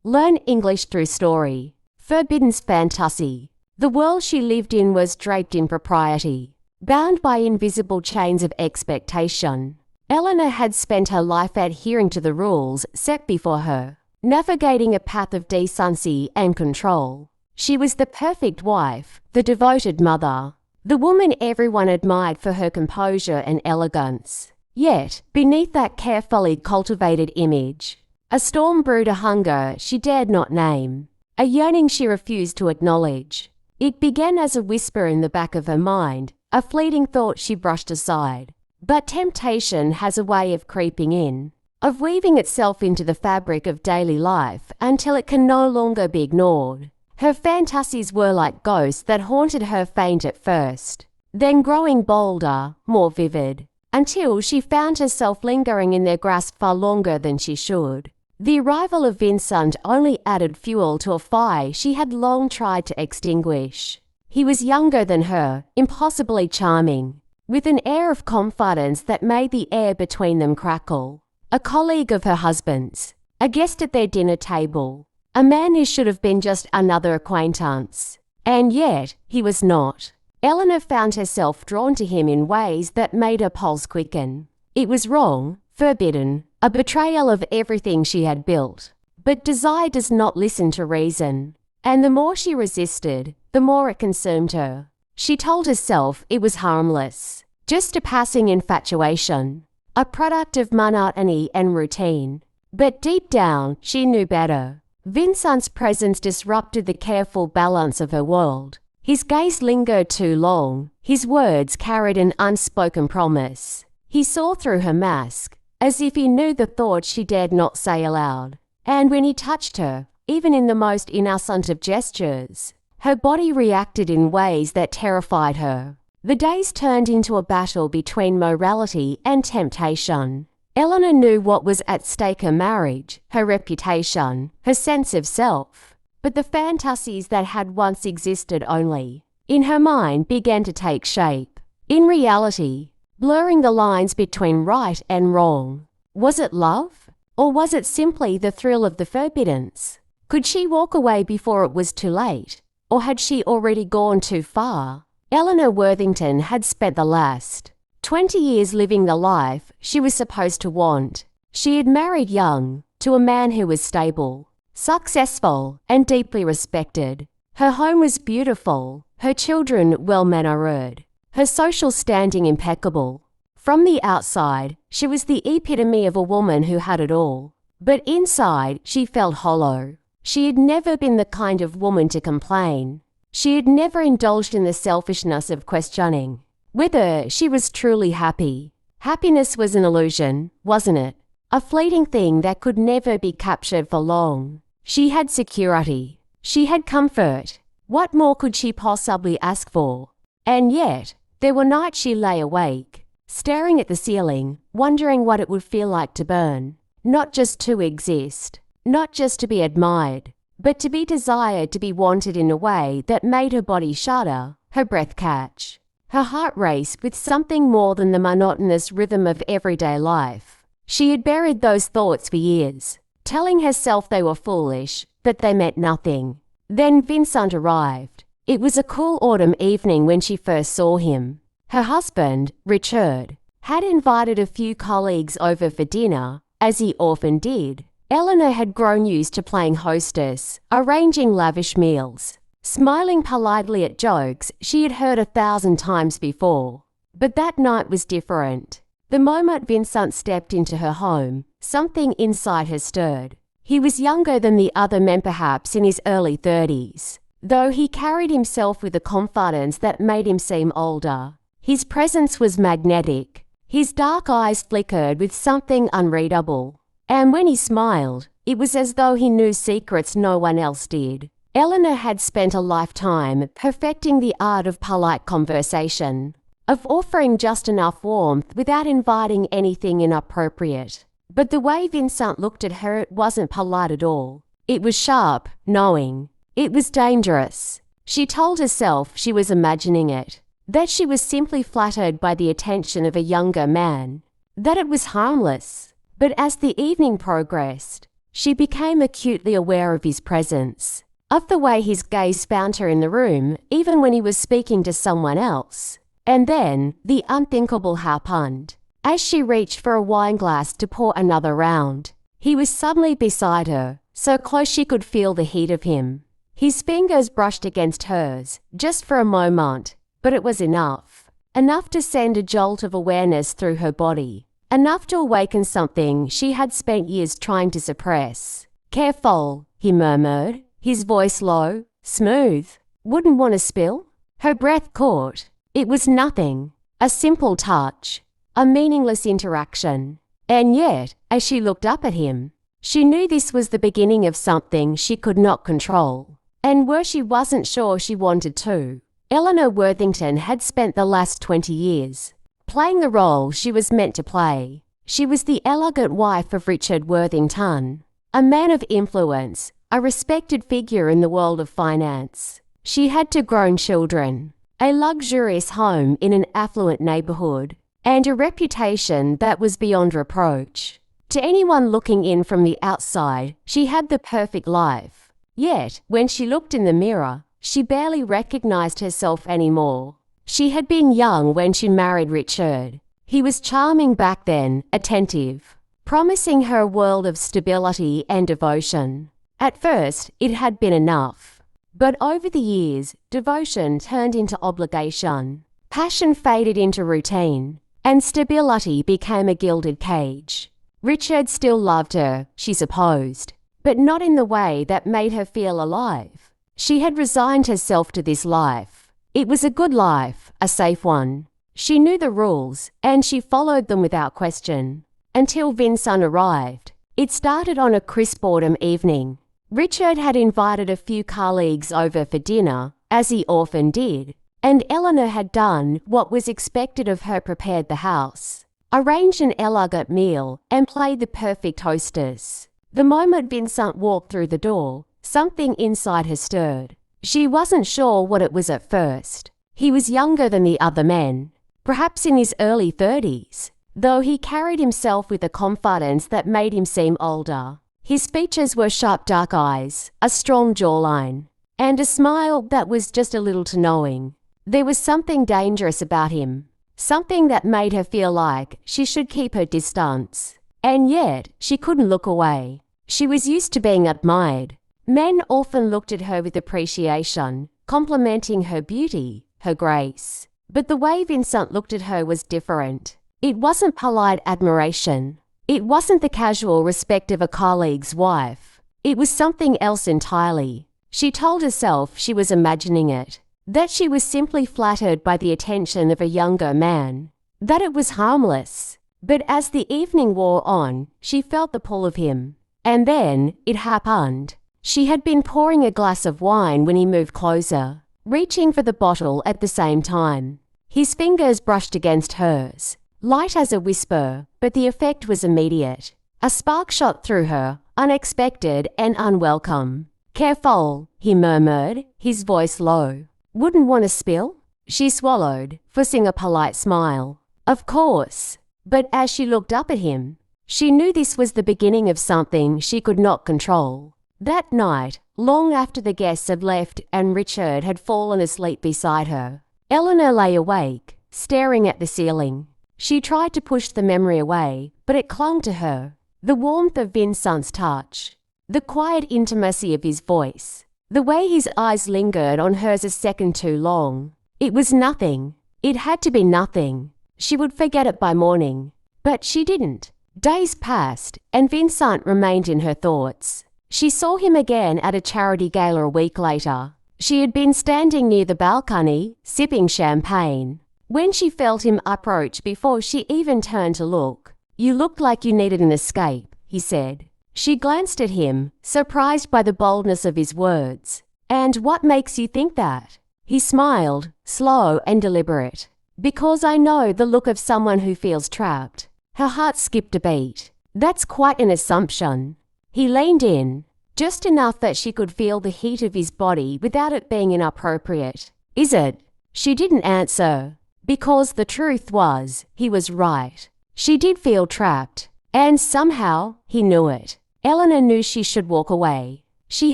Learn English through story. Forbidden's fantasy. The world she lived in was draped in propriety, bound by invisible chains of expectation. Eleanor had spent her life adhering to the rules set before her, navigating a path of decency and control. She was the perfect wife, the devoted mother, the woman everyone admired for her composure and elegance. Yet, beneath that carefully cultivated image, a storm brewed, a hunger she dared not name, a yearning she refused to acknowledge. It began as a whisper in the back of her mind, a fleeting thought she brushed aside. But temptation has a way of creeping in, of weaving itself into the fabric of daily life until it can no longer be ignored. Her fantasies were like ghosts that haunted her faint at first, then growing bolder, more vivid, until she found herself lingering in their grasp far longer than she should. The arrival of Vincent only added fuel to a fire she had long tried to extinguish. He was younger than her, impossibly charming, with an air of confidence that made the air between them crackle. A colleague of her husband's, a guest at their dinner table, a man who should have been just another acquaintance. And yet, he was not. Eleanor found herself drawn to him in ways that made her pulse quicken. It was wrong, forbidden, a betrayal of everything she had built. But desire does not listen to reason, and the more she resisted, the more it consumed her. She told herself it was harmless, just a passing infatuation, a product of monotony and routine. But deep down, she knew better. Vincent's presence disrupted the careful balance of her world. His gaze lingered too long. His words carried an unspoken promise. He saw through her mask, as if he knew the thoughts she dared not say aloud. And when he touched her, even in the most innocent of gestures, her body reacted in ways that terrified her. The days turned into a battle between morality and temptation. Eleanor knew what was at stake: her marriage, her reputation, her sense of self. But the fantasies that had once existed only in her mind began to take shape. In reality, blurring the lines between right and wrong. Was it love? Or was it simply the thrill of the forbiddance? Could she walk away before it was too late? Or had she already gone too far? Eleanor Worthington had spent the last 20 years living the life she was supposed to want. She had married young, to a man who was stable, successful, and deeply respected. Her home was beautiful, her children well-mannered, her social standing impeccable. From the outside, she was the epitome of a woman who had it all. But inside, she felt hollow. She had never been the kind of woman to complain. She had never indulged in the selfishness of questioning whether she was truly happy. Happiness was an illusion, wasn't it? A fleeting thing that could never be captured for long. She had security. She had comfort. What more could she possibly ask for? And yet, there were nights she lay awake, staring at the ceiling, wondering what it would feel like to burn. Not just to exist, not just to be admired, but to be desired, to be wanted in a way that made her body shudder, her breath catch, her heart race with something more than the monotonous rhythm of everyday life. She had buried those thoughts for years, telling herself they were foolish, that they meant nothing. Then Vincent arrived. It was a cool autumn evening when she first saw him. Her husband, Richard, had invited a few colleagues over for dinner, as he often did. Eleanor had grown used to playing hostess, arranging lavish meals, smiling politely at jokes she had heard 1,000 times before. But that night was different. The moment Vincent stepped into her home, something inside her stirred. He was younger than the other men, perhaps in his early 30s, though he carried himself with a confidence that made him seem older. His presence was magnetic. His dark eyes flickered with something unreadable. And when he smiled, it was as though he knew secrets no one else did. Eleanor had spent a lifetime perfecting the art of polite conversation, of offering just enough warmth without inviting anything inappropriate. But the way Vincent looked at her, it wasn't polite at all. It was sharp, knowing. It was dangerous. She told herself she was imagining it, that she was simply flattered by the attention of a younger man, that it was harmless. But as the evening progressed, She became acutely aware of his presence, of the way his gaze found her in the room, even when he was speaking to someone else. And then, the unthinkable happened. As she reached for a wine glass to pour another round, he was suddenly beside her, so close she could feel the heat of him. His fingers brushed against hers, just for a moment, but it was enough. Enough to send a jolt of awareness through her body. Enough to awaken something she had spent years trying to suppress. "Careful," he murmured, his voice low, smooth. "Wouldn't want to spill?" Her breath caught. It was nothing. A simple touch. A meaningless interaction. And yet, as she looked up at him, she knew this was the beginning of something she could not control. And where she wasn't sure she wanted to. Eleanor Worthington had spent the last 20 years playing the role she was meant to play. She was the elegant wife of Richard Worthington, a man of influence, a respected figure in the world of finance. She had 2 grown children, a luxurious home in an affluent neighborhood, and a reputation that was beyond reproach. To anyone looking in from the outside, she had the perfect life. Yet, when she looked in the mirror, she barely recognized herself anymore. She had been young when she married Richard. He was charming back then, attentive, promising her a world of stability and devotion. At first, it had been enough. But over the years, devotion turned into obligation. Passion faded into routine, and stability became a gilded cage. Richard still loved her, she supposed, but not in the way that made her feel alive. She had resigned herself to this life. It was a good life, a safe one. She knew the rules, and she followed them without question. Until Vincent arrived. It started on a crisp autumn evening. Richard had invited a few colleagues over for dinner, as he often did, and Eleanor had done what was expected of her, prepared the house, arranged an elegant meal, and played the perfect hostess. The moment Vincent walked through the door, something inside her stirred. She wasn't sure what it was at first. He was younger than the other men, perhaps in his early 30s, though he carried himself with a confidence that made him seem older. His features were sharp dark eyes, a strong jawline, and a smile that was just a little too knowing. There was something dangerous about him, something that made her feel like she should keep her distance. And yet, she couldn't look away. She was used to being admired. Men often looked at her with appreciation, complimenting her beauty, her grace. But the way Vincent looked at her was different. It wasn't polite admiration. It wasn't the casual respect of a colleague's wife. It was something else entirely. She told herself she was imagining it, that she was simply flattered by the attention of a younger man, that it was harmless. But as the evening wore on, she felt the pull of him. And then it happened. She had been pouring a glass of wine when he moved closer, reaching for the bottle at the same time. His fingers brushed against hers, light as a whisper, but the effect was immediate. A spark shot through her, unexpected and unwelcome. "Careful," he murmured, his voice low. "Wouldn't want to spill?" She swallowed, forcing a polite smile. Of course. But as she looked up at him, she knew this was the beginning of something she could not control. That night, long after the guests had left and Richard had fallen asleep beside her, Eleanor lay awake, staring at the ceiling. She tried to push the memory away, but it clung to her. The warmth of Vincent's touch, the quiet intimacy of his voice, the way his eyes lingered on hers a second too long. It was nothing. It had to be nothing. She would forget it by morning. But she didn't. Days passed, and Vincent remained in her thoughts. She saw him again at a charity gala a week later. She had been standing near the balcony, sipping champagne, when she felt him approach before she even turned to look. "You looked like you needed an escape," he said. She glanced at him, surprised by the boldness of his words. "And what makes you think that?" He smiled, slow and deliberate. "Because I know the look of someone who feels trapped." Her heart skipped a beat. "That's quite an assumption." He leaned in, just enough that she could feel the heat of his body without it being inappropriate. "Is it?" She didn't answer, because the truth was, he was right. She did feel trapped, and somehow he knew it. Eleanor knew she should walk away. She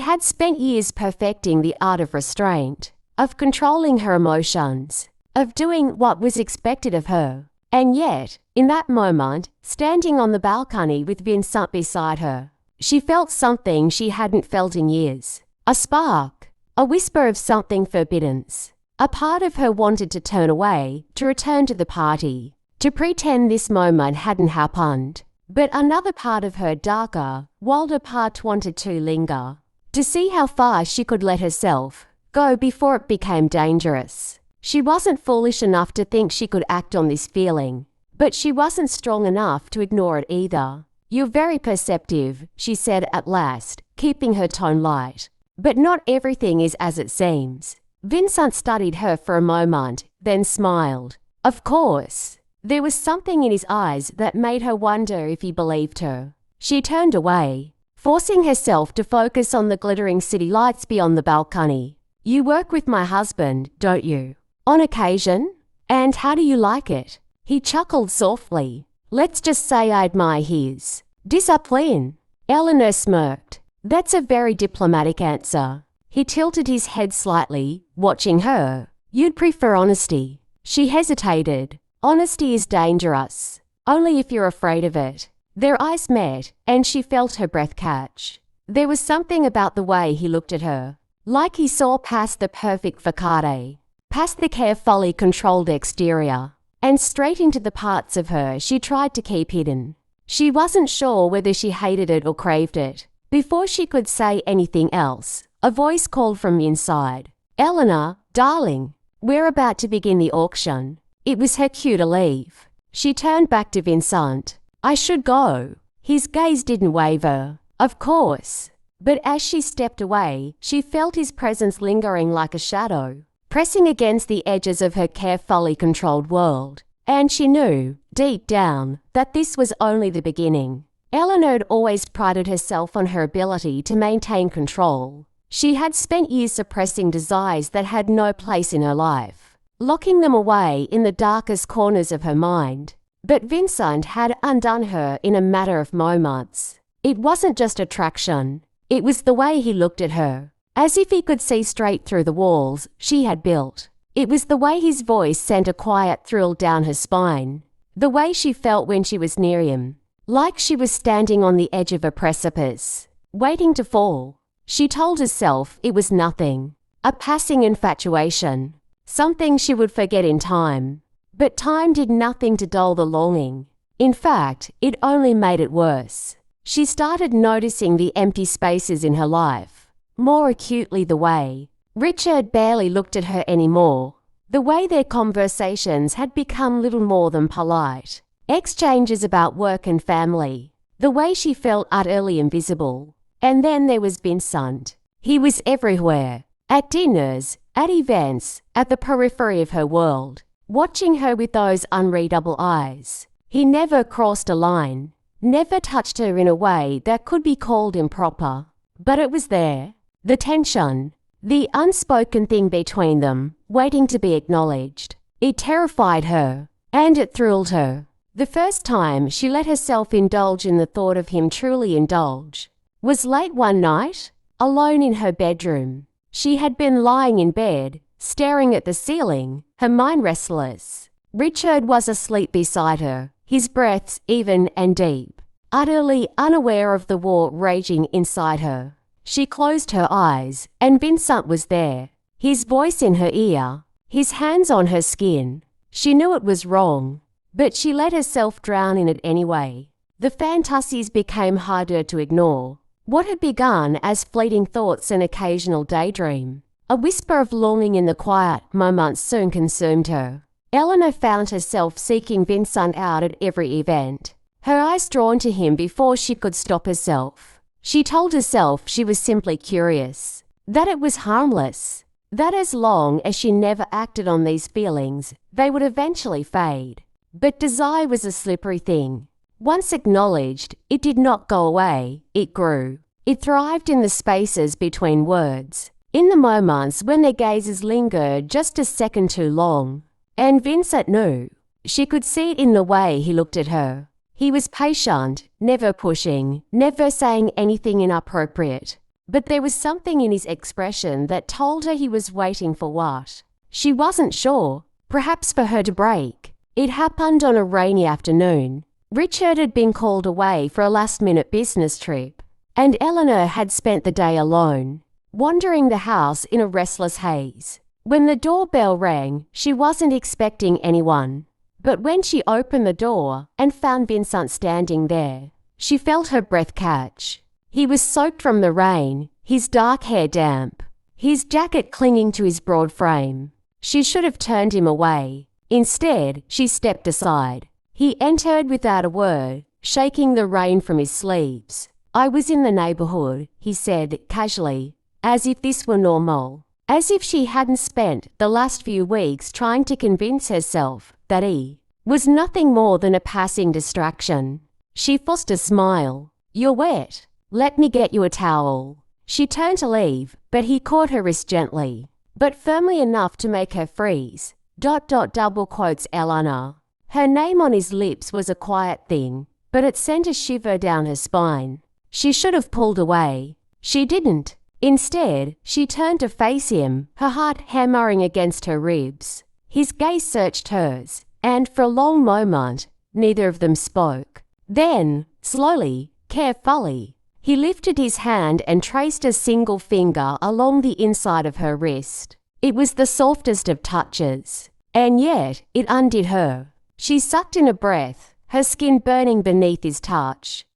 had spent years perfecting the art of restraint, of controlling her emotions, of doing what was expected of her. And yet, in that moment, standing on the balcony with Vincent beside her, she felt something she hadn't felt in years. A spark, a whisper of something forbidden. A part of her wanted to turn away, to return to the party, to pretend this moment hadn't happened. But another part of her, darker, wilder part, wanted to linger, to see how far she could let herself go before it became dangerous. She wasn't foolish enough to think she could act on this feeling, but she wasn't strong enough to ignore it either. "You're very perceptive," she said at last, keeping her tone light. "But not everything is as it seems." Vincent studied her for a moment, then smiled. Of course. There was something in his eyes that made her wonder if he believed her. She turned away, forcing herself to focus on the glittering city lights beyond the balcony. "You work with my husband, don't you?" "On occasion." "And how do you like it?" He chuckled softly. "Let's just say I admire his discipline." Eleanor smirked. "That's a very diplomatic answer." He tilted his head slightly, watching her. "You'd prefer honesty." She hesitated. "Honesty is dangerous. Only if you're afraid of it." Their eyes met, and she felt her breath catch. There was something about the way he looked at her, like he saw past the perfect facade, past the carefully controlled exterior, and straight into the parts of her she tried to keep hidden. She wasn't sure whether she hated it or craved it. Before she could say anything else, a voice called from inside. "Eleanor, darling, we're about to begin the auction." It was her cue to leave. She turned back to Vincent. "I should go." His gaze didn't waver. "Of course." But as she stepped away, she felt his presence lingering like a shadow, pressing against the edges of her carefully controlled world. And she knew, deep down, that this was only the beginning. Eleanor had always prided herself on her ability to maintain control. She had spent years suppressing desires that had no place in her life, locking them away in the darkest corners of her mind. But Vincent had undone her in a matter of moments. It wasn't just attraction. It was the way he looked at her, as if he could see straight through the walls she had built. It was the way his voice sent a quiet thrill down her spine, the way she felt when she was near him, like she was standing on the edge of a precipice, waiting to fall. She told herself it was nothing, a passing infatuation, something she would forget in time. But time did nothing to dull the longing. In fact, it only made it worse. She started noticing the empty spaces in her life, more acutely the way Richard barely looked at her anymore, the way their conversations had become little more than polite exchanges about work and family, the way she felt utterly invisible. And then there was Vincent. He was everywhere, at dinners, at events, at the periphery of her world, watching her with those unreadable eyes. He never crossed a line, never touched her in a way that could be called improper. But it was there, the tension, the unspoken thing between them, waiting to be acknowledged. It terrified her, and it thrilled her. The first time she let herself indulge in the thought of him truly indulge was late one night, alone in her bedroom. She had been lying in bed, staring at the ceiling, her mind restless. Richard was asleep beside her, his breaths even and deep, utterly unaware of the war raging inside her. She closed her eyes, and Vincent was there, his voice in her ear, his hands on her skin. She knew it was wrong, but she let herself drown in it anyway. The fantasies became harder to ignore. What had begun as fleeting thoughts and occasional daydream, a whisper of longing in the quiet moments, soon consumed her. Eleanor found herself seeking Vincent out at every event, her eyes drawn to him before she could stop herself. She told herself she was simply curious, that it was harmless, that as long as she never acted on these feelings, they would eventually fade. But desire was a slippery thing. Once acknowledged, it did not go away, it grew. It thrived in the spaces between words, in the moments when their gazes lingered just a second too long. And Vincent knew. She could see it in the way he looked at her. He was patient, never pushing, never saying anything inappropriate. But there was something in his expression that told her he was waiting for what? She wasn't sure. Perhaps for her to break. It happened on a rainy afternoon. Richard had been called away for a last-minute business trip, and Eleanor had spent the day alone, wandering the house in a restless haze. When the doorbell rang, she wasn't expecting anyone. But when she opened the door and found Vincent standing there, she felt her breath catch. He was soaked from the rain, his dark hair damp, his jacket clinging to his broad frame. She should have turned him away. Instead, she stepped aside. He entered without a word, shaking the rain from his sleeves. "I was in the neighborhood," he said casually, as if this were normal. As if she hadn't spent the last few weeks trying to convince herself that he was nothing more than a passing distraction. She forced a smile. "You're wet. Let me get you a towel." She turned to leave, but he caught her wrist gently, but firmly enough to make her freeze. Double quotes Eleanor. Her name on his lips was a quiet thing, but it sent a shiver down her spine. She should have pulled away. She didn't. Instead, she turned to face him, her heart hammering against her ribs. His gaze searched hers, and for a long moment, neither of them spoke. Then, slowly, carefully, he lifted his hand and traced a single finger along the inside of her wrist. It was the softest of touches, and yet it undid her. She sucked in a breath, her skin burning beneath his touch.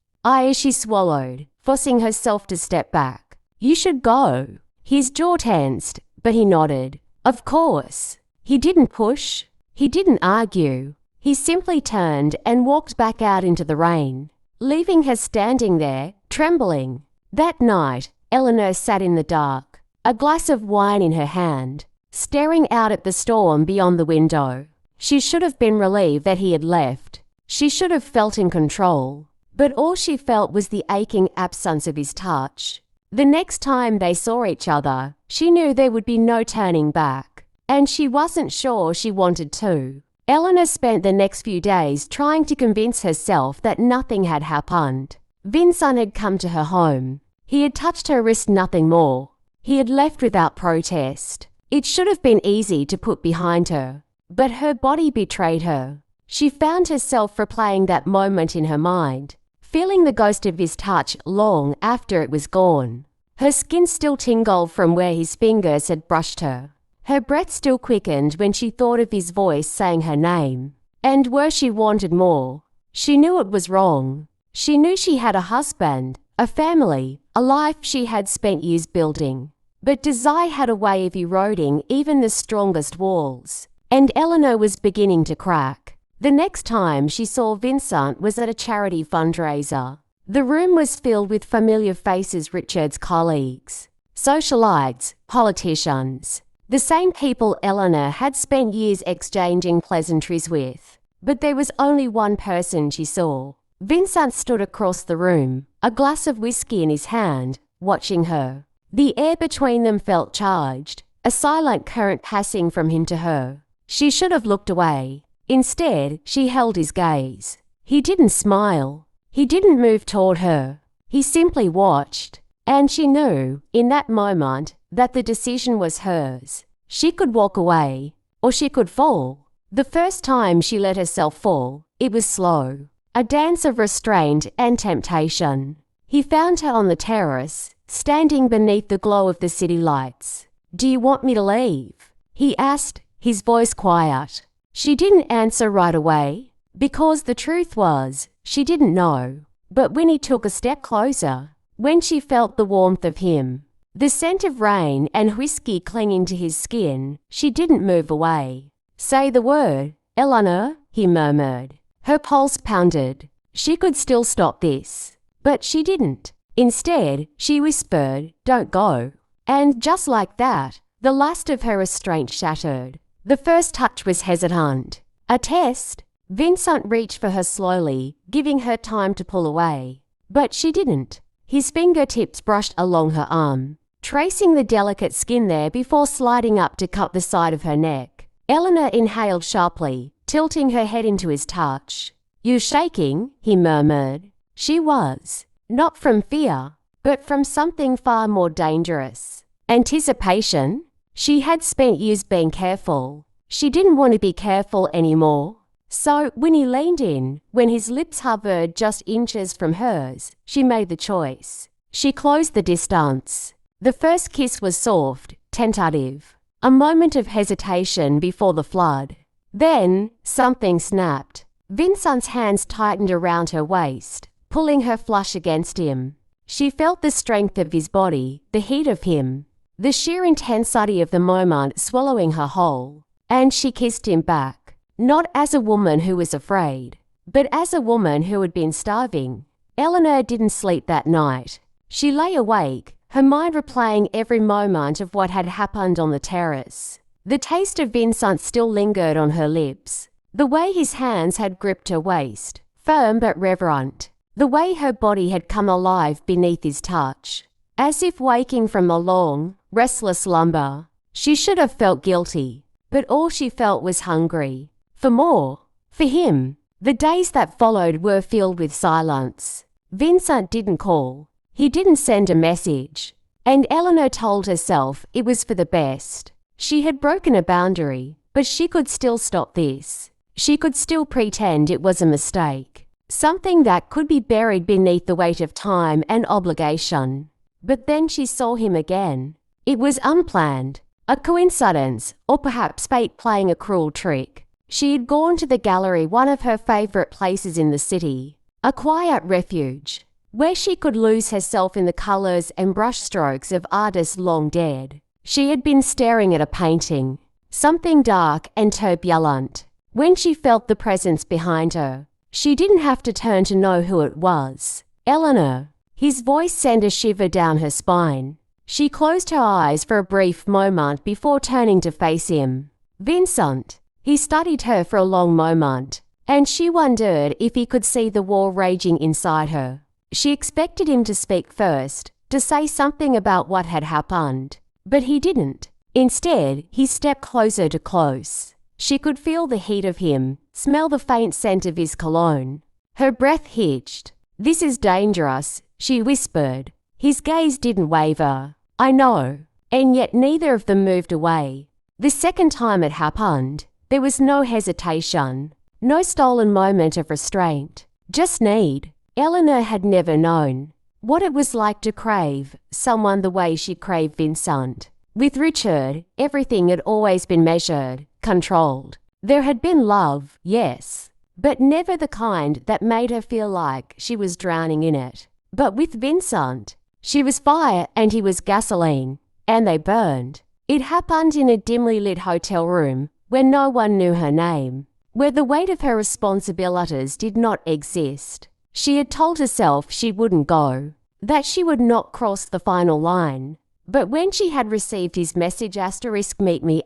She swallowed, forcing herself to step back. "You should go." His jaw tensed, but he nodded. Of course. He didn't push. He didn't argue. He simply turned and walked back out into the rain, leaving her standing there, trembling. That night, Eleanor sat in the dark, a glass of wine in her hand, staring out at the storm beyond the window. She should have been relieved that he had left. She should have felt in control. But all she felt was the aching absence of his touch. The next time they saw each other, she knew there would be no turning back, and she wasn't sure she wanted to. Eleanor spent the next few days trying to convince herself that nothing had happened. Vincent had come to her home. He had touched her wrist, nothing more. He had left without protest. It should have been easy to put behind her, but her body betrayed her. She found herself replaying that moment in her mind, feeling the ghost of his touch long after it was gone. Her skin still tingled from where his fingers had brushed her. Her breath still quickened when she thought of his voice saying her name. And where she wanted more, she knew it was wrong. She knew she had a husband, a family, a life she had spent years building. But desire had a way of eroding even the strongest walls, and Eleanor was beginning to crack. The next time she saw Vincent was at a charity fundraiser. The room was filled with familiar faces, Richard's colleagues, socialites, politicians, the same people Eleanor had spent years exchanging pleasantries with. But there was only one person she saw. Vincent stood across the room, a glass of whiskey in his hand, watching her. The air between them felt charged, a silent current passing from him to her. She should have looked away. Instead, she held his gaze. He didn't smile. He didn't move toward her. He simply watched. And she knew, in that moment, that the decision was hers. She could walk away, or she could fall. The first time she let herself fall, it was slow, a dance of restraint and temptation. He found her on the terrace, standing beneath the glow of the city lights. "Do you want me to leave?" he asked, his voice quiet. She didn't answer right away, because the truth was, she didn't know. But when he took a step closer, when she felt the warmth of him, the scent of rain and whiskey clinging to his skin, she didn't move away. "Say the word, Eleanor," he murmured. Her pulse pounded. She could still stop this. But she didn't. Instead, she whispered, "Don't go." And just like that, the last of her restraint shattered. The first touch was hesitant. A test. Vincent reached for her slowly, giving her time to pull away. But she didn't. His fingertips brushed along her arm, tracing the delicate skin there before sliding up to cut the side of her neck. Eleanor inhaled sharply, tilting her head into his touch. "You're shaking," he murmured. She was. Not from fear, but from something far more dangerous. Anticipation? She had spent years being careful. She didn't want to be careful anymore. So, when he leaned in, when his lips hovered just inches from hers, she made the choice. She closed the distance. The first kiss was soft, tentative. A moment of hesitation before the flood. Then, something snapped. Vincent's hands tightened around her waist, pulling her flush against him. She felt the strength of his body, the heat of him, the sheer intensity of the moment swallowing her whole. And she kissed him back, not as a woman who was afraid, but as a woman who had been starving. Eleanor didn't sleep that night. She lay awake, her mind replaying every moment of what had happened on the terrace. The taste of Vincent still lingered on her lips. The way his hands had gripped her waist, firm but reverent. The way her body had come alive beneath his touch. As if waking from a long, restless slumber. She should have felt guilty, but all she felt was hungry. For more. For him. The days that followed were filled with silence. Vincent didn't call. He didn't send a message. And Eleanor told herself it was for the best. She had broken a boundary, but she could still stop this. She could still pretend it was a mistake. Something that could be buried beneath the weight of time and obligation. But then she saw him again. It was unplanned. A coincidence, or perhaps fate playing a cruel trick. She had gone to the gallery, one of her favourite places in the city. A quiet refuge, where she could lose herself in the colours and brushstrokes of artists long dead. She had been staring at a painting, something dark and turbulent. When she felt the presence behind her, she didn't have to turn to know who it was. Eleanor. His voice sent a shiver down her spine. She closed her eyes for a brief moment before turning to face him. Vincent. He studied her for a long moment, and she wondered if he could see the war raging inside her. She expected him to speak first, to say something about what had happened. But he didn't. Instead, he stepped closer to close. She could feel the heat of him, smell the faint scent of his cologne. Her breath hitched. "This is dangerous," she whispered. His gaze didn't waver. "I know." And yet neither of them moved away. The second time it happened, there was no hesitation, no stolen moment of restraint, just need. Eleanor had never known what it was like to crave someone the way she craved Vincent. With Richard, everything had always been measured, controlled. There had been love, yes, but never the kind that made her feel like she was drowning in it. But with Vincent, she was fire and he was gasoline, and they burned. It happened in a dimly lit hotel room where no one knew her name, where the weight of her responsibilities did not exist. She had told herself she wouldn't go, that she would not cross the final line. But when she had received his message *meet me*,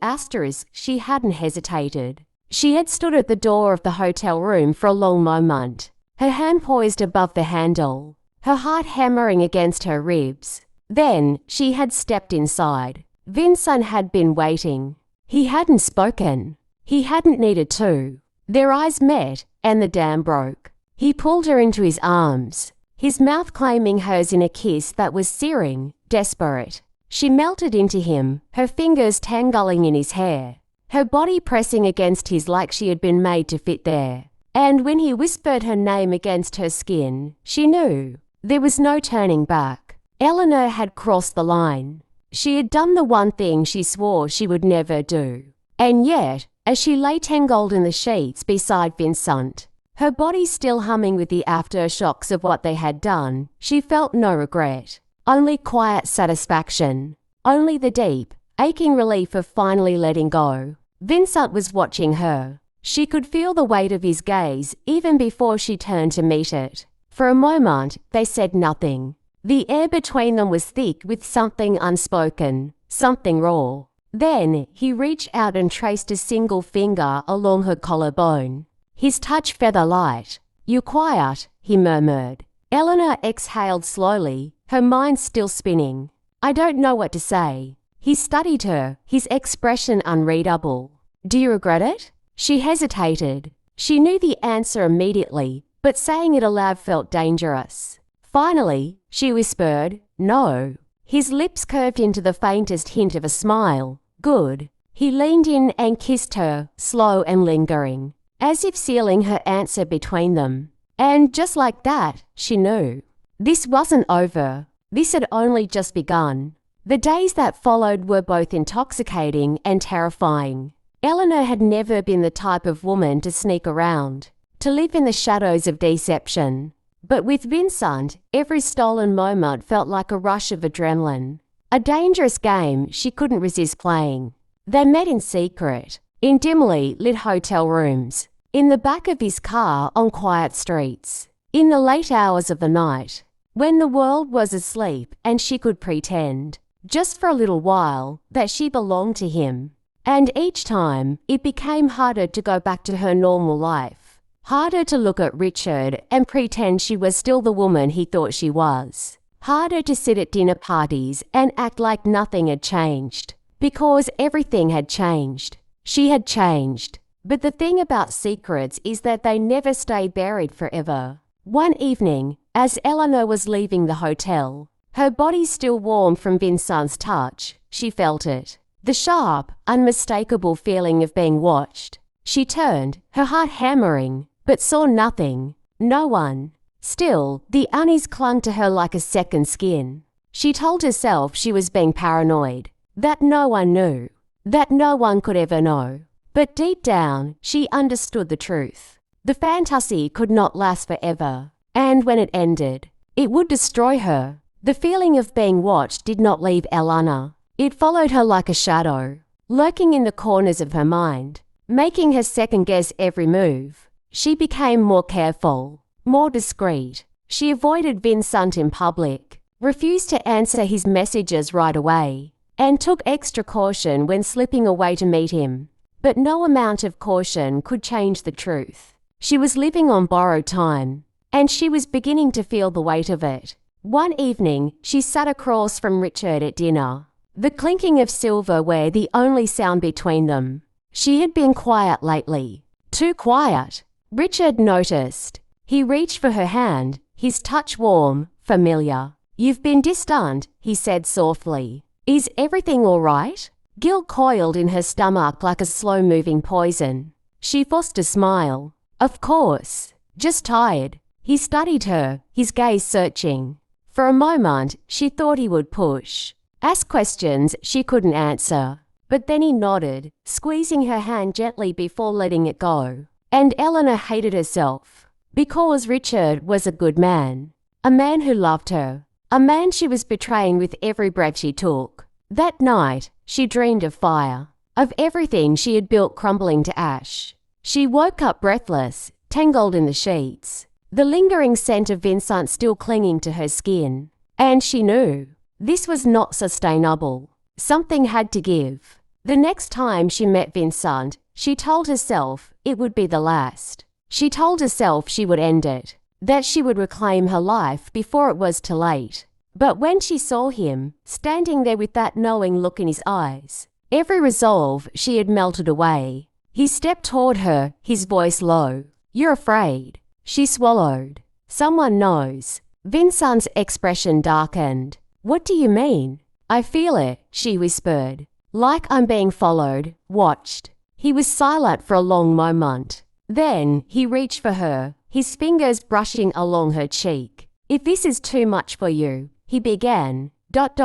she hadn't hesitated. She had stood at the door of the hotel room for a long moment, her hand poised above the handle, her heart hammering against her ribs. Then she had stepped inside. Vincent had been waiting. He hadn't spoken. He hadn't needed to. Their eyes met, and the dam broke. He pulled her into his arms, his mouth claiming hers in a kiss that was searing, desperate. She melted into him, her fingers tangling in his hair, her body pressing against his like she had been made to fit there. And when he whispered her name against her skin, she knew. There was no turning back. Eleanor had crossed the line. She had done the one thing she swore she would never do. And yet, as she lay tangled in the sheets beside Vincent, her body still humming with the aftershocks of what they had done, she felt no regret. Only quiet satisfaction. Only the deep, aching relief of finally letting go. Vincent was watching her. She could feel the weight of his gaze even before she turned to meet it. For a moment, they said nothing. The air between them was thick with something unspoken, something raw. Then, he reached out and traced a single finger along her collarbone. His touch feather light. "You quiet," he murmured. Eleanor exhaled slowly, her mind still spinning. "I don't know what to say." He studied her, his expression unreadable. "Do you regret it?" She hesitated. She knew the answer immediately, but saying it aloud felt dangerous. Finally, she whispered, "No." His lips curved into the faintest hint of a smile. "Good." He leaned in and kissed her, slow and lingering, as if sealing her answer between them. And just like that, she knew. This wasn't over. This had only just begun. The days that followed were both intoxicating and terrifying. Eleanor had never been the type of woman to sneak around, to live in the shadows of deception. But with Vincent, every stolen moment felt like a rush of adrenaline. A dangerous game she couldn't resist playing. They met in secret, in dimly lit hotel rooms, in the back of his car on quiet streets, in the late hours of the night, when the world was asleep and she could pretend, just for a little while, that she belonged to him. And each time, it became harder to go back to her normal life. Harder to look at Richard and pretend she was still the woman he thought she was. Harder to sit at dinner parties and act like nothing had changed. Because everything had changed. She had changed. But the thing about secrets is that they never stay buried forever. One evening, as Eleanor was leaving the hotel, her body still warm from Vincent's touch, she felt it. The sharp, unmistakable feeling of being watched. She turned, her heart hammering, but saw nothing, no one. Still, the unease clung to her like a second skin. She told herself she was being paranoid, that no one knew, that no one could ever know. But deep down, she understood the truth. The fantasy could not last forever, and when it ended, it would destroy her. The feeling of being watched did not leave Eleanor. It followed her like a shadow, lurking in the corners of her mind, making her second-guess every move. She became more careful, more discreet. She avoided Vincent in public, refused to answer his messages right away, and took extra caution when slipping away to meet him. But no amount of caution could change the truth. She was living on borrowed time, and she was beginning to feel the weight of it. One evening, she sat across from Richard at dinner, the clinking of silverware the only sound between them. She had been quiet lately, too quiet. Richard noticed. He reached for her hand, his touch warm, familiar. "You've been distant," he said softly. "Is everything all right?" Guilt coiled in her stomach like a slow-moving poison. She forced a smile. "Of course. Just tired." He studied her, his gaze searching. For a moment, she thought he would push, ask questions she couldn't answer. But then he nodded, squeezing her hand gently before letting it go. And Eleanor hated herself. Because Richard was a good man. A man who loved her. A man she was betraying with every breath she took. That night, she dreamed of fire. Of everything she had built crumbling to ash. She woke up breathless, tangled in the sheets. The lingering scent of Vincent still clinging to her skin. And she knew. This was not sustainable. Something had to give. The next time she met Vincent, she told herself it would be the last. She told herself she would end it, that she would reclaim her life before it was too late. But when she saw him, standing there with that knowing look in his eyes, every resolve she had melted away. He stepped toward her, his voice low. "You're afraid." She swallowed. "Someone knows." Vincent's expression darkened. "What do you mean?" "I feel it," she whispered. "Like I'm being followed, watched." He was silent for a long moment. Then he reached for her, his fingers brushing along her cheek. "If this is too much for you," he began.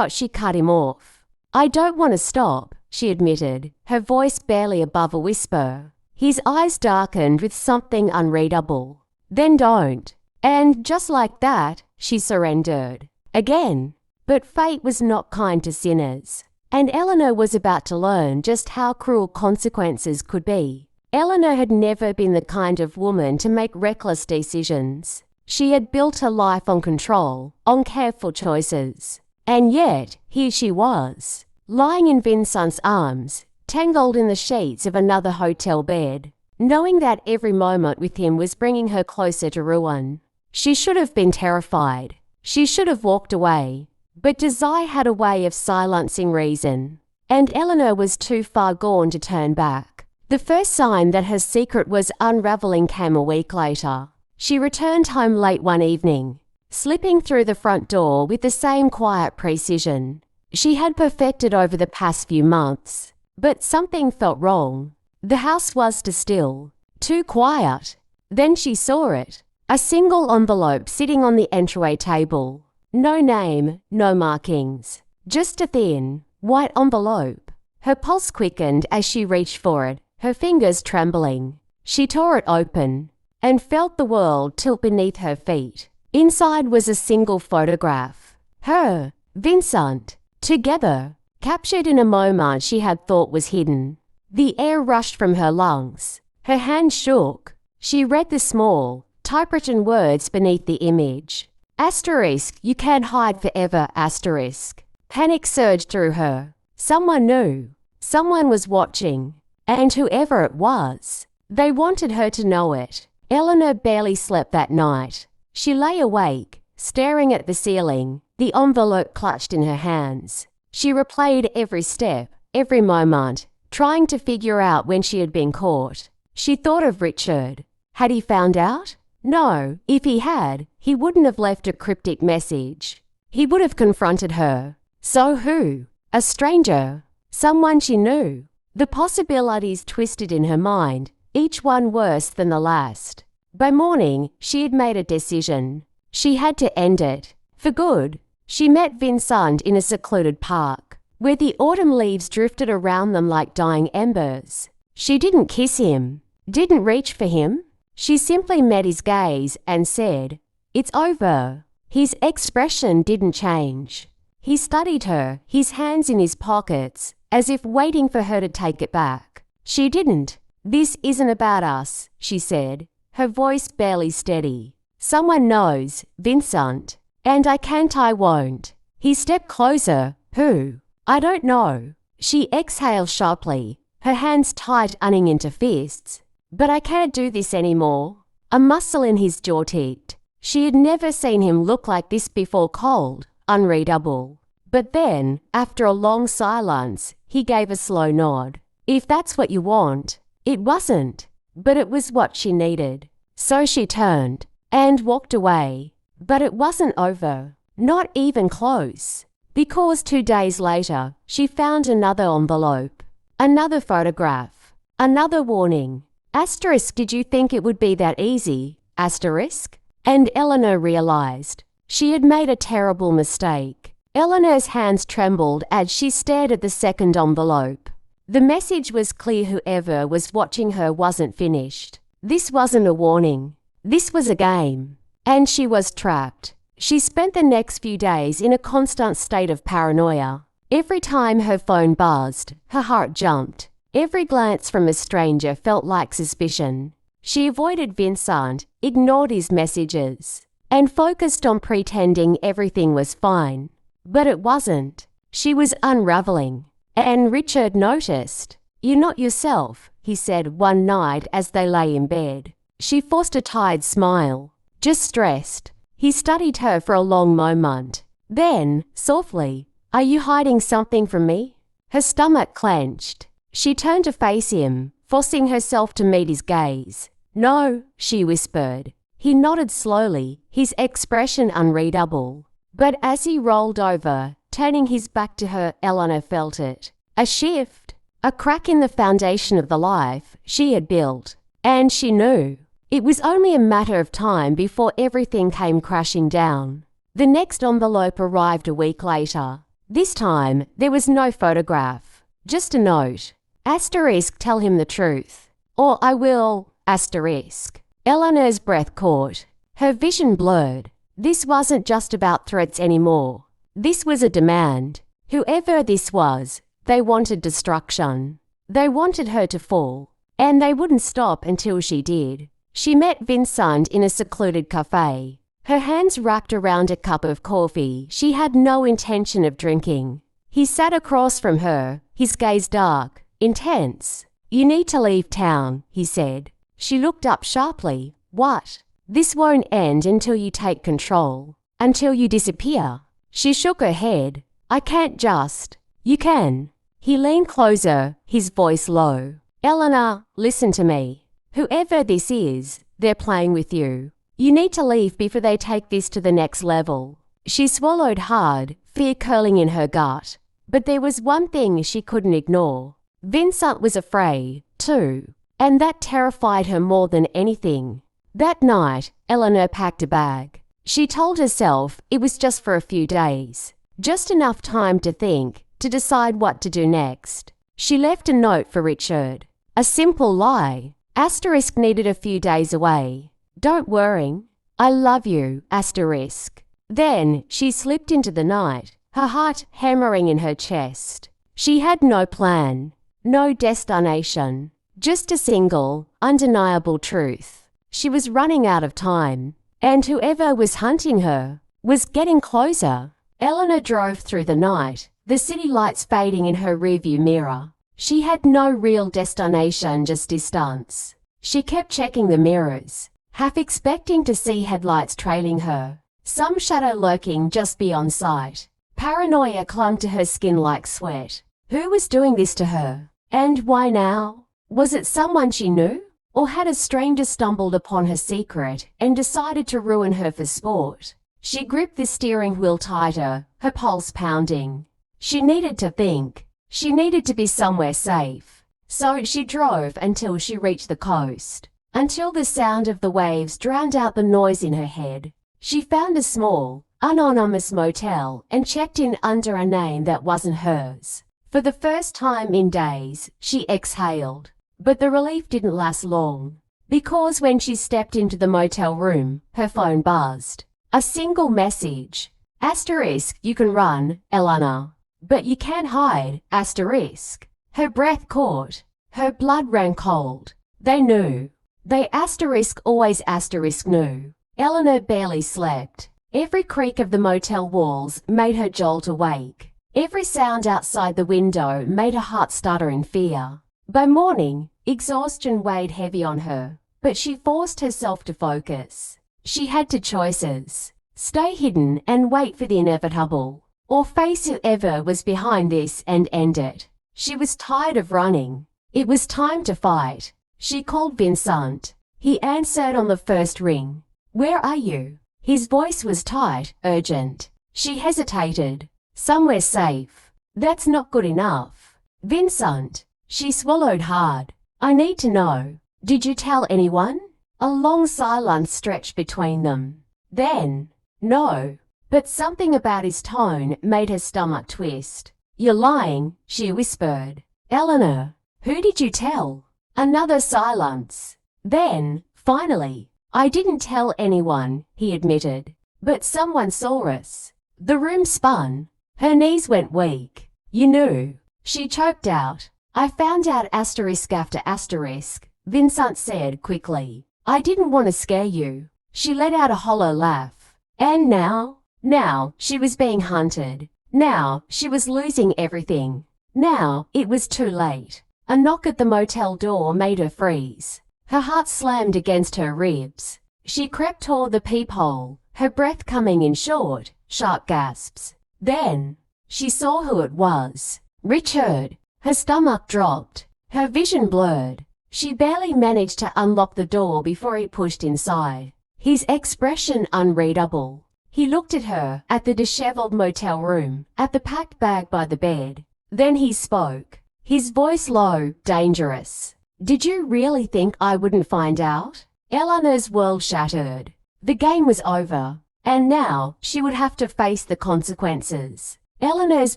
She cut him off. "I don't want to stop," she admitted, her voice barely above a whisper. His eyes darkened with something unreadable. "Then don't." And just like that, she surrendered. Again. But fate was not kind to sinners. And Eleanor was about to learn just how cruel consequences could be. Eleanor had never been the kind of woman to make reckless decisions. She had built her life on control, on careful choices. And yet, here she was, lying in Vincent's arms, tangled in the sheets of another hotel bed, knowing that every moment with him was bringing her closer to ruin. She should have been terrified. She should have walked away. But desire had a way of silencing reason, and Eleanor was too far gone to turn back. The first sign that her secret was unraveling came a week later. She returned home late one evening, slipping through the front door with the same quiet precision she had perfected over the past few months. But something felt wrong. The house was too still, too quiet. Then she saw it. A single envelope sitting on the entryway table. No name, no markings. Just a thin, white envelope. Her pulse quickened as she reached for it, her fingers trembling. She tore it open and felt the world tilt beneath her feet. Inside was a single photograph. Her, Vincent, together, captured in a moment she had thought was hidden. The air rushed from her lungs. Her hand shook. She read the small, typewritten words beneath the image. Asterisk, you can't hide forever, asterisk. Panic surged through her. Someone knew. Someone was watching. And whoever it was, they wanted her to know it. Eleanor barely slept that night. She lay awake, staring at the ceiling, the envelope clutched in her hands. She replayed every step, every moment, trying to figure out when she had been caught. She thought of Richard. Had he found out? No, if he had, he wouldn't have left a cryptic message. He would have confronted her. So who? A stranger? Someone she knew? The possibilities twisted in her mind, each one worse than the last. By morning, she had made a decision. She had to end it. For good. She met Vincent in a secluded park, where the autumn leaves drifted around them like dying embers. She didn't kiss him, didn't reach for him. She simply met his gaze and said, "It's over." His expression didn't change. He studied her, his hands in his pockets, as if waiting for her to take it back. She didn't. "This isn't about us," she said, her voice barely steady. "Someone knows, Vincent. And I won't." He stepped closer. "Who?" "I don't know." She exhaled sharply, her hands tight owning into fists. "But I can't do this anymore." A muscle in his jaw ticked. She had never seen him look like this before, cold, unreadable. But then, after a long silence, he gave a slow nod. "If that's what you want." It wasn't, but it was what she needed. So she turned and walked away. But it wasn't over. Not even close. Because 2 days later, she found another envelope. Another photograph. Another warning. Asterisk, did you think it would be that easy? Asterisk. And Eleanor realized she had made a terrible mistake. Eleanor's hands trembled as she stared at the second envelope. The message was clear: whoever was watching her wasn't finished. This wasn't a warning. This was a game. And she was trapped. She spent the next few days in a constant state of paranoia. Every time her phone buzzed, her heart jumped. Every glance from a stranger felt like suspicion. She avoided Vincent, ignored his messages, and focused on pretending everything was fine. But it wasn't. She was unraveling. And Richard noticed. "You're not yourself," he said one night as they lay in bed. She forced a tired smile. "Just stressed." He studied her for a long moment. Then, softly, "Are you hiding something from me?" Her stomach clenched. She turned to face him, forcing herself to meet his gaze. "No," she whispered. He nodded slowly, his expression unreadable. But as he rolled over, turning his back to her, Eleanor felt it. A shift. A crack in the foundation of the life she had built. And she knew. It was only a matter of time before everything came crashing down. The next envelope arrived a week later. This time, there was no photograph. Just a note. Asterisk, tell him the truth. Or I will, asterisk. Eleanor's breath caught. Her vision blurred. This wasn't just about threats anymore. This was a demand. Whoever this was, they wanted destruction. They wanted her to fall. And they wouldn't stop until she did. She met Vincent in a secluded cafe. Her hands wrapped around a cup of coffee she had no intention of drinking. He sat across from her, his gaze dark, intense. "You need to leave town," he said. She looked up sharply. "What?" "This won't end until you take control. Until you disappear." She shook her head. "I can't just." "You can." He leaned closer, his voice low. Eleanor, listen to me. Whoever this is, they're playing with you. You need to leave before they take this to the next level. She swallowed hard, fear curling in her gut. But there was one thing she couldn't ignore. Vincent was afraid, too, and that terrified her more than anything. That night, Eleanor packed a bag. She told herself it was just for a few days, just enough time to think, to decide what to do next. She left a note for Richard. A simple lie. Asterisk needed a few days away. Don't worry. I love you. Asterisk. Then she slipped into the night, her heart hammering in her chest. She had no plan, no destination, just a single, undeniable truth. She was running out of time, and whoever was hunting her was getting closer. Eleanor drove through the night, the city lights fading in her rearview mirror. She had no real destination, just distance. She kept checking the mirrors, half expecting to see headlights trailing her, some shadow lurking just beyond sight. Paranoia clung to her skin like sweat. Who was doing this to her? And why now? Was it someone she knew? Or had a stranger stumbled upon her secret and decided to ruin her for sport? She gripped the steering wheel tighter, her pulse pounding. She needed to think. She needed to be somewhere safe. So she drove until she reached the coast, until the sound of the waves drowned out the noise in her head. She found a small, anonymous motel and checked in under a name that wasn't hers. For the first time in days, she exhaled. But the relief didn't last long, because when she stepped into the motel room, her phone buzzed. A single message. Asterisk, you can run, Eleanor, but you can't hide, asterisk. Her breath caught. Her blood ran cold. They knew. They asterisk always asterisk knew. Eleanor barely slept. Every creak of the motel walls made her jolt awake. Every sound outside the window made her heart stutter in fear. By morning, exhaustion weighed heavy on her, but she forced herself to focus. She had two choices: stay hidden and wait for the inevitable, or face whoever was behind this and end it. She was tired of running. It was time to fight. She called Vincent. He answered on the first ring. Where are you? His voice was tight, urgent. She hesitated. Somewhere safe. That's not good enough. Vincent. She swallowed hard. I need to know. Did you tell anyone? A long silence stretched between them. Then, no. But something about his tone made her stomach twist. You're lying, she whispered. Eleanor, who did you tell? Another silence. Then, finally, I didn't tell anyone, he admitted. But someone saw us. The room spun. Her knees went weak. You knew. She choked out. I found out asterisk after asterisk, Vincent said quickly. I didn't want to scare you. She let out a hollow laugh. And now she was being hunted. Now she was losing everything. Now it was too late. A knock at the motel door made her freeze. Her heart slammed against her ribs. She crept toward the peephole, her breath coming in short, sharp gasps. Then she saw who it was. Richard. Her stomach dropped. Her vision blurred. She barely managed to unlock the door before he pushed inside. His expression unreadable. He looked at her, at the disheveled motel room, at the packed bag by the bed. Then he spoke. His voice low, dangerous. Did you really think I wouldn't find out? Eleanor's world shattered. The game was over, and now she would have to face the consequences. Eleanor's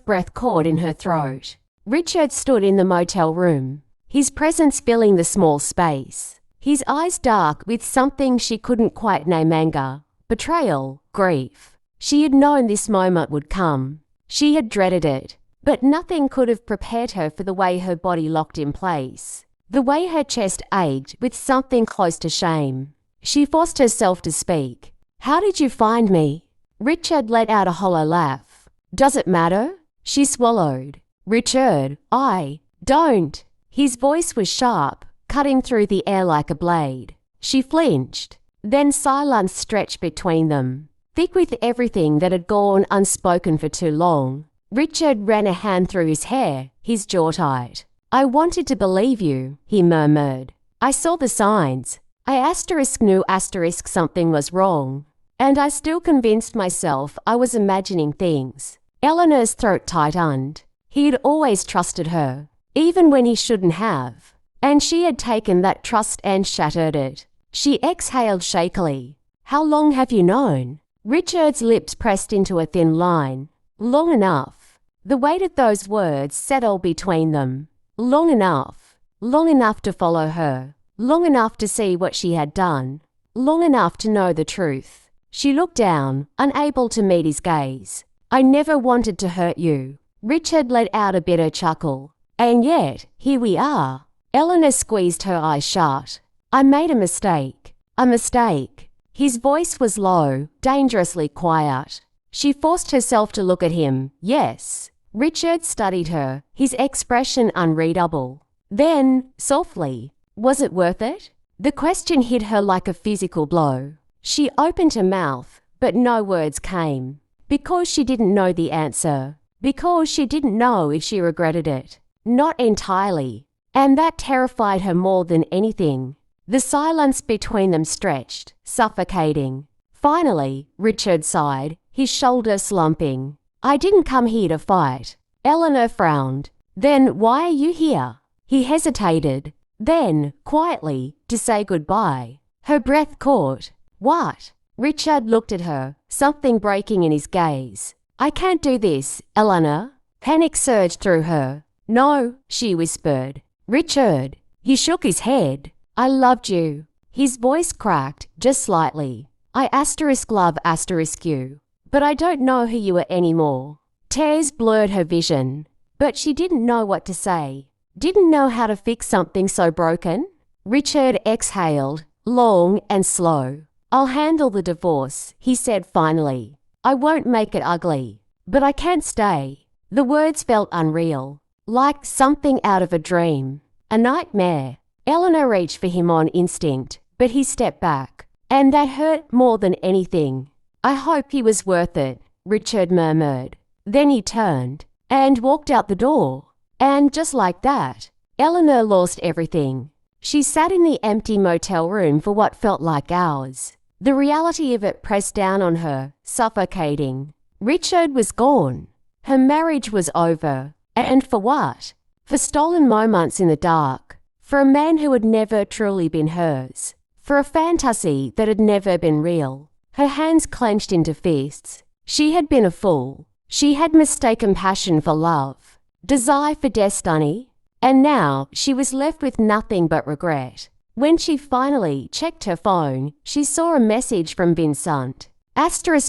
breath caught in her throat. Richard stood in the motel room, his presence filling the small space. His eyes dark with something she couldn't quite name: anger, betrayal, grief. She had known this moment would come. She had dreaded it, but nothing could have prepared her for the way her body locked in place, the way her chest ached with something close to shame. She forced herself to speak. How did you find me? Richard let out a hollow laugh. Does it matter? She swallowed. Richard, I don't. His voice was sharp, cutting through the air like a blade. She flinched. Then silence stretched between them, thick with everything that had gone unspoken for too long. Richard ran a hand through his hair, his jaw tight. I wanted to believe you, he murmured. I saw the signs. I knew something was wrong. And I still convinced myself I was imagining things. Eleanor's throat tightened. He had always trusted her, even when he shouldn't have. And she had taken that trust and shattered it. She exhaled shakily. How long have you known? Richard's lips pressed into a thin line. Long enough. The weight of those words settled between them. Long enough. Long enough to follow her. Long enough to see what she had done. Long enough to know the truth. She looked down, unable to meet his gaze. I never wanted to hurt you. Richard let out a bitter chuckle. And yet, here we are. Eleanor squeezed her eyes shut. I made a mistake. A mistake. His voice was low, dangerously quiet. She forced herself to look at him. Yes. Richard studied her, his expression unreadable. Then, softly, was it worth it? The question hit her like a physical blow. She opened her mouth, but no words came. Because she didn't know the answer. Because she didn't know if she regretted it. Not entirely. And that terrified her more than anything. The silence between them stretched, suffocating. Finally, Richard sighed, his shoulder slumping. I didn't come here to fight. Eleanor frowned. Then why are you here? He hesitated. Then, quietly, to say goodbye. Her breath caught. What? Richard looked at her, something breaking in his gaze. I can't do this, Eleanor. Panic surged through her. No, she whispered. Richard. He shook his head. I loved you. His voice cracked, just slightly. I love you. But I don't know who you are anymore. Tears blurred her vision. But she didn't know what to say. Didn't know how to fix something so broken. Richard exhaled, long and slow. I'll handle the divorce, he said finally. I won't make it ugly. But I can't stay. The words felt unreal, like something out of a dream, a nightmare. Eleanor reached for him on instinct, but he stepped back. And that hurt more than anything. I hope he was worth it, Richard murmured. Then he turned and walked out the door. And just like that, Eleanor lost everything. She sat in the empty motel room for what felt like hours. The reality of it pressed down on her, suffocating. Richard was gone. Her marriage was over. And for what? For stolen moments in the dark. For a man who had never truly been hers. For a fantasy that had never been real. Her hands clenched into fists. She had been a fool. She had mistaken passion for love, desire for destiny, and now she was left with nothing but regret. When she finally checked her phone, she saw a message from Vincent.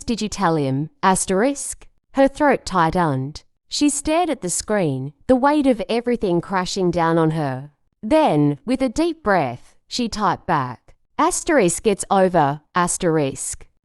Did you tell him? Her throat tightened. She stared at the screen, the weight of everything crashing down on her. Then, with a deep breath, she typed back. It's over, .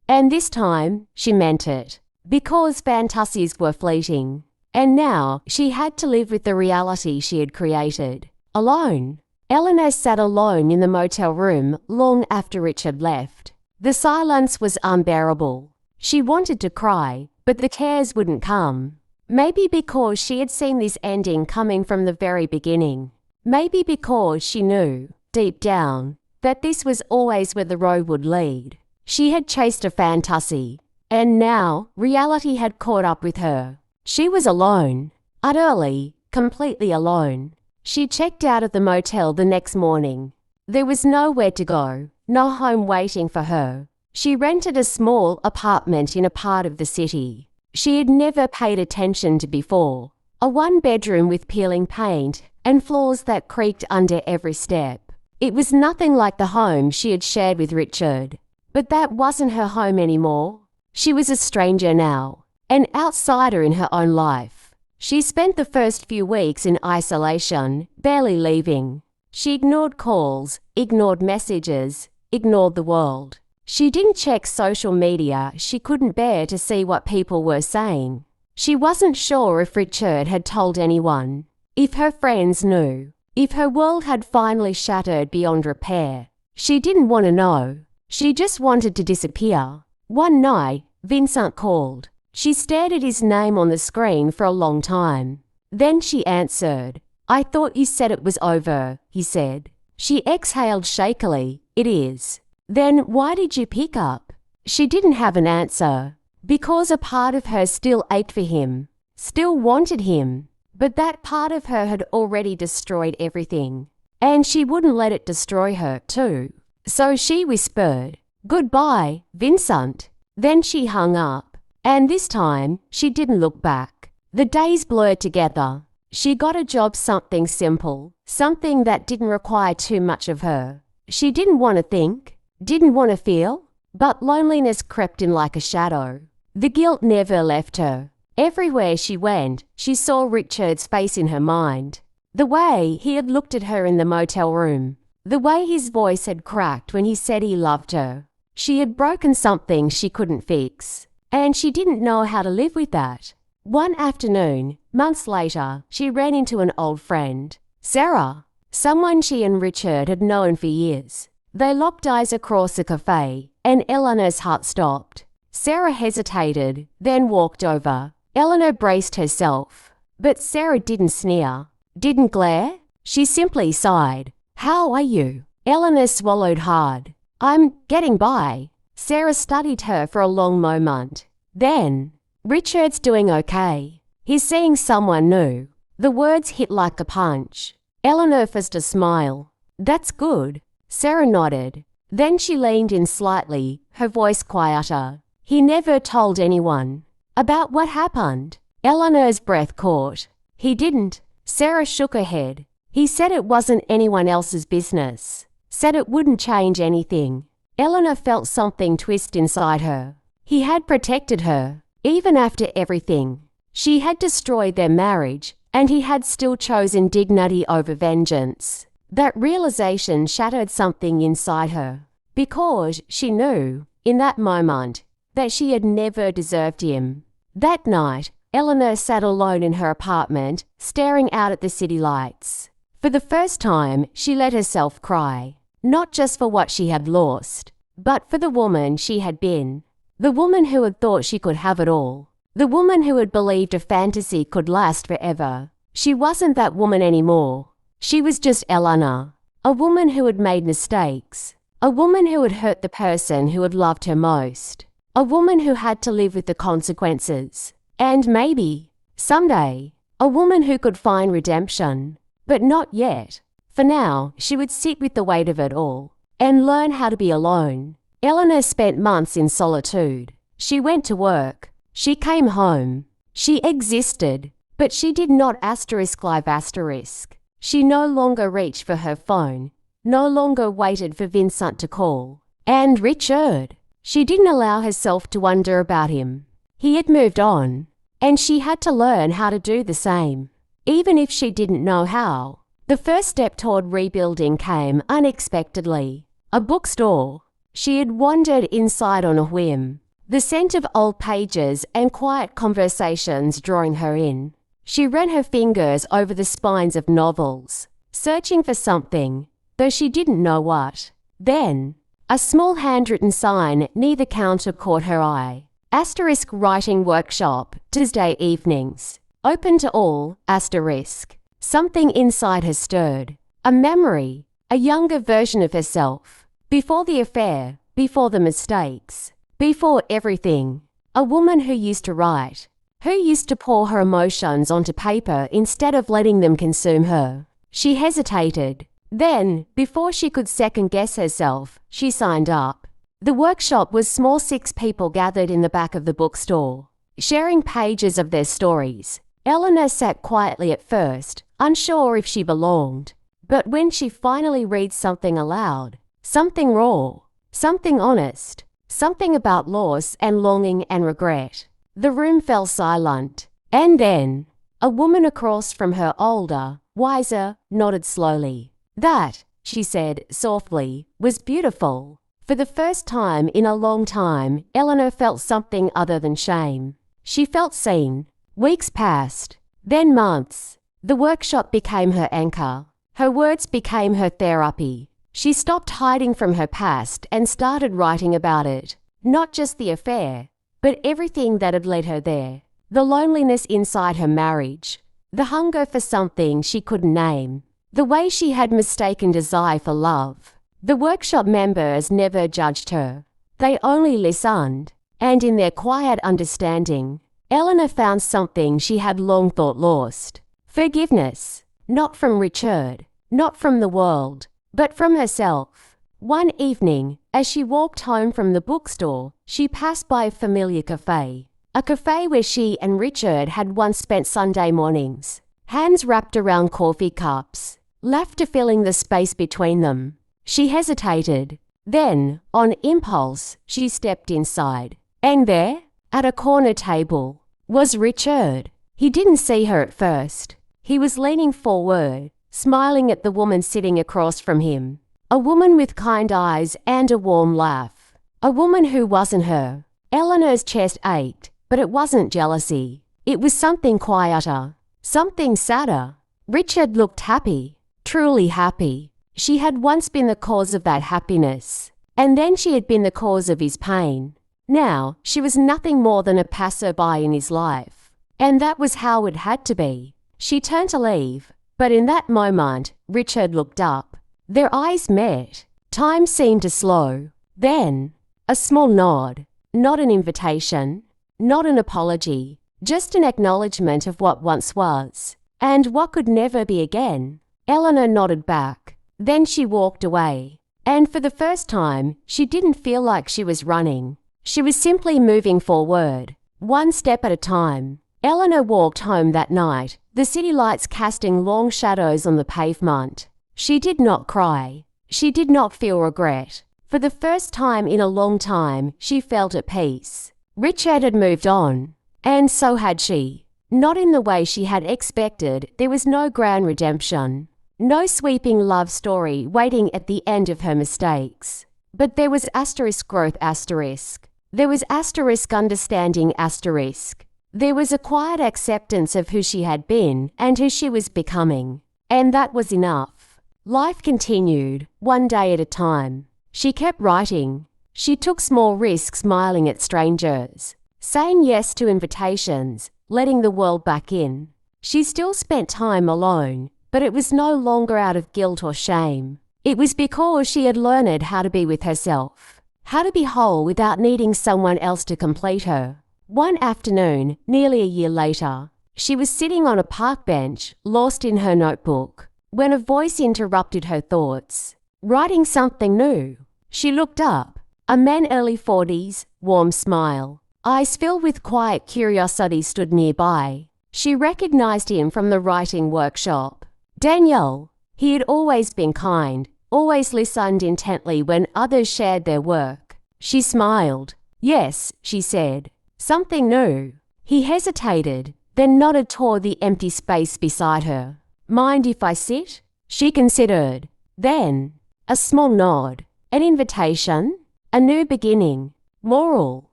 And this time, she meant it. Because fantasies were fleeting. And now, she had to live with the reality she had created. Alone. Eleanor sat alone in the motel room long after Richard left. The silence was unbearable. She wanted to cry, but the tears wouldn't come. Maybe because she had seen this ending coming from the very beginning. Maybe because she knew, deep down, that this was always where the road would lead. She had chased a fantasy, and now reality had caught up with her. She was alone, utterly, completely alone. She checked out of the motel the next morning. There was nowhere to go, no home waiting for her. She rented a small apartment in a part of the city she had never paid attention to before. A one-bedroom with peeling paint and floors that creaked under every step. It was nothing like the home she had shared with Richard. But that wasn't her home anymore. She was a stranger now, an outsider in her own life. She spent the first few weeks in isolation, barely leaving. She ignored calls, ignored messages, ignored the world. She didn't check social media. She couldn't bear to see what people were saying. She wasn't sure if Richard had told anyone, if her friends knew, if her world had finally shattered beyond repair. She didn't want to know. She just wanted to disappear. One night, Vincent called. She stared at his name on the screen for a long time. Then she answered. I thought you said it was over, he said. She exhaled shakily. It is. Then why did you pick up? She didn't have an answer. Because a part of her still ached for him, still wanted him. But that part of her had already destroyed everything. And she wouldn't let it destroy her, too. So she whispered, "Goodbye, Vincent." Then she hung up. And this time, she didn't look back. The days blurred together. She got a job, something simple, something that didn't require too much of her. She didn't want to think, didn't want to feel, but loneliness crept in like a shadow. The guilt never left her. Everywhere she went, she saw Richard's face in her mind. The way he had looked at her in the motel room. The way his voice had cracked when he said he loved her. She had broken something she couldn't fix. And she didn't know how to live with that. One afternoon, months later, she ran into an old friend, Sarah, someone she and Richard had known for years. They locked eyes across a cafe, and Eleanor's heart stopped. Sarah hesitated, then walked over. Eleanor braced herself. But Sarah didn't sneer, didn't glare. She simply sighed. "How are you?" Eleanor swallowed hard. "I'm getting by." Sarah studied her for a long moment. Then, "Richard's doing okay. He's seeing someone new." The words hit like a punch. Eleanor forced a smile. "That's good." Sarah nodded. Then she leaned in slightly, her voice quieter. "He never told anyone." "About what happened?" Eleanor's breath caught. "He didn't." Sarah shook her head. "He said it wasn't anyone else's business. Said it wouldn't change anything." Eleanor felt something twist inside her. He had protected her, even after everything. She had destroyed their marriage, and he had still chosen dignity over vengeance. That realization shattered something inside her, because she knew, in that moment, that she had never deserved him. That night, Eleanor sat alone in her apartment, staring out at the city lights. For the first time, she let herself cry, not just for what she had lost, but for the woman she had been. The woman who had thought she could have it all. The woman who had believed a fantasy could last forever. She wasn't that woman anymore. She was just Eleanor, a woman who had made mistakes, a woman who had hurt the person who had loved her most, a woman who had to live with the consequences. And maybe, someday, a woman who could find redemption. But not yet. For now, she would sit with the weight of it all and learn how to be alone. Eleanor spent months in solitude. She went to work. She came home. She existed. But she did not live asterisk. She no longer reached for her phone, no longer waited for Vincent to call. And Richard. She didn't allow herself to wonder about him. He had moved on, and she had to learn how to do the same, even if she didn't know how. The first step toward rebuilding came unexpectedly. A bookstore. She had wandered inside on a whim, the scent of old pages and quiet conversations drawing her in. She ran her fingers over the spines of novels, searching for something, though she didn't know what. Then, a small handwritten sign near the counter caught her eye. Asterisk writing workshop, Tuesday evenings. Open to all, asterisk. Something inside her stirred. A memory, a younger version of herself. Before the affair, before the mistakes, before everything. A woman who used to write, who used to pour her emotions onto paper instead of letting them consume her. She hesitated. Then, before she could second-guess herself, she signed up. The workshop was small. 6 people gathered in the back of the bookstore, sharing pages of their stories. Eleanor sat quietly at first, unsure if she belonged. But when she finally read something aloud, something raw, something honest, something about loss and longing and regret, the room fell silent. And then, a woman across from her, older, wiser, nodded slowly. "That," she said softly, "was beautiful." For the first time in a long time, Eleanor felt something other than shame. She felt seen. Weeks passed, then months. The workshop became her anchor. Her words became her therapy. She stopped hiding from her past and started writing about it. Not just the affair, but everything that had led her there. The loneliness inside her marriage, the hunger for something she couldn't name, the way she had mistaken desire for love. The workshop members never judged her. They only listened, and in their quiet understanding, Eleanor found something she had long thought lost. Forgiveness, not from Richard, not from the world, but from herself. One evening, as she walked home from the bookstore, she passed by a familiar cafe. A cafe where she and Richard had once spent Sunday mornings. Hands wrapped around coffee cups, laughter filling the space between them. She hesitated. Then, on impulse, she stepped inside. And there, at a corner table, was Richard. He didn't see her at first. He was leaning forward, smiling at the woman sitting across from him. A woman with kind eyes and a warm laugh. A woman who wasn't her. Eleanor's chest ached, but it wasn't jealousy. It was something quieter, something sadder. Richard looked happy, truly happy. She had once been the cause of that happiness, and then she had been the cause of his pain. Now, she was nothing more than a passerby in his life. And that was how it had to be. She turned to leave, but in that moment, Richard looked up. Their eyes met. Time seemed to slow. Then, a small nod. Not an invitation, not an apology, just an acknowledgement of what once was, and what could never be again. Eleanor nodded back. Then she walked away. And for the first time, she didn't feel like she was running. She was simply moving forward, one step at a time. Eleanor walked home that night, the city lights casting long shadows on the pavement. She did not cry. She did not feel regret. For the first time in a long time, she felt at peace. Richard had moved on, and so had she. Not in the way she had expected. There was no grand redemption, no sweeping love story waiting at the end of her mistakes. But there was asterisk growth asterisk. There was asterisk understanding asterisk. There was a quiet acceptance of who she had been and who she was becoming. And that was enough. Life continued, one day at a time. She kept writing. She took small risks smiling at strangers, saying yes to invitations, letting the world back in. She still spent time alone, but it was no longer out of guilt or shame. It was because she had learned how to be with herself, how to be whole without needing someone else to complete her. One afternoon, nearly a year later, she was sitting on a park bench, lost in her notebook, when a voice interrupted her thoughts, writing something new. She looked up. A man early 40s, warm smile, eyes filled with quiet curiosity stood nearby. She recognized him from the writing workshop. Daniel. He had always been kind, always listened intently when others shared their work. She smiled. Yes, she said. Something new. He hesitated, then nodded toward the empty space beside her. Mind if I sit? She considered. Then, a small nod. An invitation? A new beginning. Moral.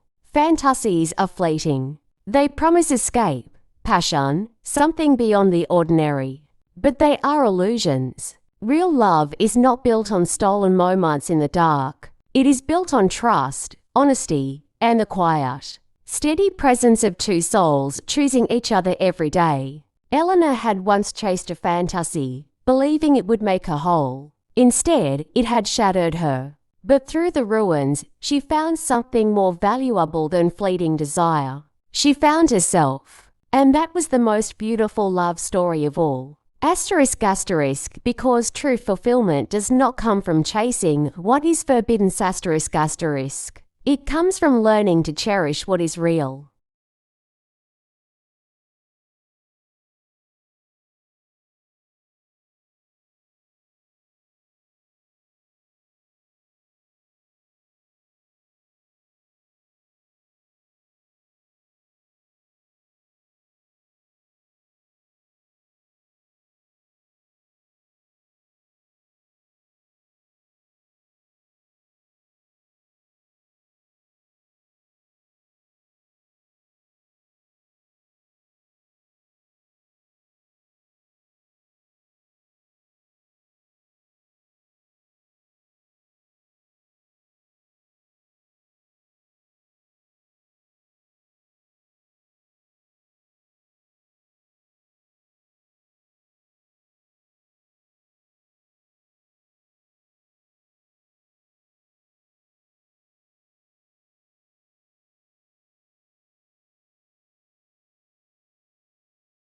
Fantasies are fleeting. They promise escape, passion, something beyond the ordinary. But they are illusions. Real love is not built on stolen moments in the dark. It is built on trust, honesty, and the quiet. Steady presence of two souls choosing each other every day. Eleanor had once chased a fantasy, believing it would make her whole. Instead, it had shattered her. But through the ruins, she found something more valuable than fleeting desire. She found herself. And that was the most beautiful love story of all. Asterisk asterisk, because true fulfillment does not come from chasing what is forbidden asterisk asterisk. It comes from learning to cherish what is real.